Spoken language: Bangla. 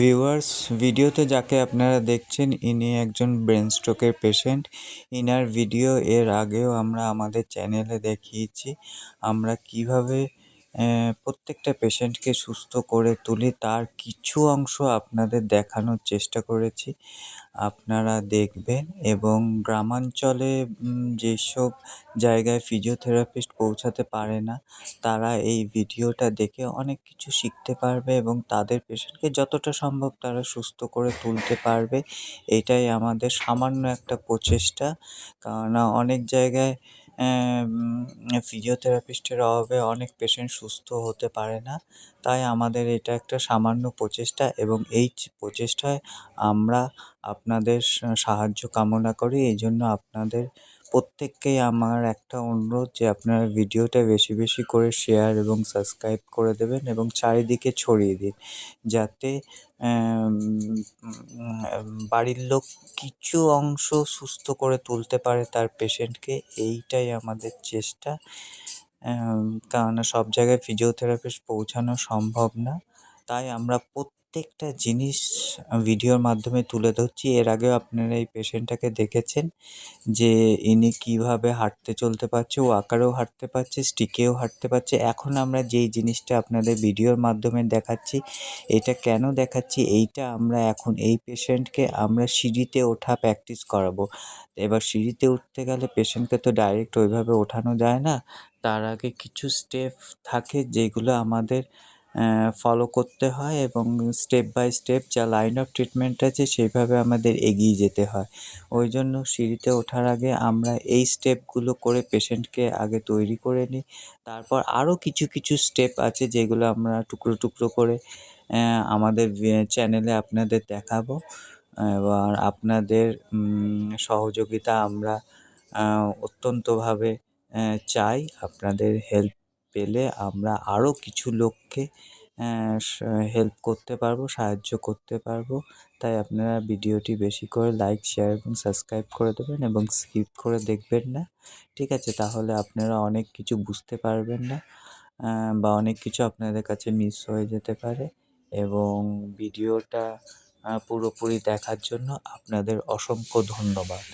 ভিউয়ার্স, ভিডিওতে যাকে আপনারা দেখছেন ইনি একজন ব্রেন স্ট্রোকের পেশেন্ট। ইনার ভিডিও এর আগেও আমরা আমাদের চ্যানেলে দেখিয়েছি। আমরা কিভাবে প্রত্যেকটা পেশেন্টকে সুস্থ করে তুলি তার কিছু অংশ আপনাদের দেখানোর চেষ্টা করেছি। আপনারা দেখবেন এবং গ্রামাঞ্চলে যেসব জায়গায় ফিজিওথেরাপিস্ট পৌঁছাতে পারে না, তারা এই ভিডিওটা দেখে অনেক কিছু শিখতে পারবে এবং তাদের পেশেন্টকে যতটা সম্ভব তারা সুস্থ করে তুলতে পারবে। এটাই আমাদের সামান্য একটা প্রচেষ্টা। কেননা অনেক জায়গায় ফিজিওথেরাপিস্টের অভাবে অনেক পেশেন্ট সুস্থ হতে পারে না। তাই আমাদের এটা একটা সামান্য প্রচেষ্টা এবং এই প্রচেষ্টায় আমরা আপনাদের সাহায্য কামনা করি। এইজন্য আপনাদের প্রত্যেককেই আমার একটা অনুরোধ যে আপনারা ভিডিওটা বেশি বেশি করে শেয়ার এবং সাবস্ক্রাইব করে দেবেন এবং চারিদিকে ছড়িয়ে দিন। যাতে বাড়ির লোক কিছু অংশ সুস্থ করে তুলতে পারে তার পেশেন্টকে। এইটাই আমাদের চেষ্টা। কেননা সব জায়গায় ফিজিওথেরাপিস্ট পৌঁছানো সম্ভব না। তাই আমরা প্রত্যেকটা জিনিস ভিডিওর মাধ্যমে তুলে ধরছি। এর আগেও আপনারা এই পেশেন্টটাকে দেখেছেন যে ইনি কিভাবে হাঁটতে চলতে পারছে, ওয়াকারেও হাঁটতে পারছে, স্টিকেও হাঁটতে পারছে। এখন আমরা যেই জিনিসটা আপনাদের ভিডিওর মাধ্যমে দেখাচ্ছি, এটা কেন দেখাচ্ছি, এইটা আমরা এখন এই পেশেন্টকে আমরা সিঁড়িতে ওঠা প্র্যাকটিস করাবো। এবার সিঁড়িতে উঠতে গেলে পেশেন্টকে তো ডাইরেক্ট ওইভাবে ওঠানো যায় না। তার আগে কিছু স্টেপ থাকে যেগুলো আমাদের ফলো করতে হয় এবং স্টেপ বাই স্টেপ যা লাইন অফ ট্রিটমেন্ট আছে সেইভাবে আমাদের এগিয়ে যেতে হয়। ওই জন্য সিঁড়িতে ওঠার আগে আমরা এই স্টেপগুলো করে পেশেন্টকে আগে তৈরি করে নিই। তারপর আরও কিছু কিছু স্টেপ আছে যেগুলো আমরা টুকরো টুকরো করে আমাদের চ্যানেলে আপনাদের দেখাবো। এবার আপনাদের সহযোগিতা আমরা অত্যন্তভাবে চাই। আপনাদের হেল্প পেলে আমরা আরও কিছু লোককে হেল্প করতে পারবো, সাহায্য করতে পারবো। তাই আপনারা ভিডিওটি বেশি করে লাইক, শেয়ার এবং সাবস্ক্রাইব করে দেবেন এবং স্কিপ করে দেখবেন না। ঠিক আছে? তাহলে আপনারা অনেক কিছু বুঝতে পারবেন না বা অনেক কিছু আপনাদের কাছে মিস হয়ে যেতে পারে এবং ভিডিওটা পুরোপুরি দেখার জন্য আপনাদের অসংখ্য ধন্যবাদ।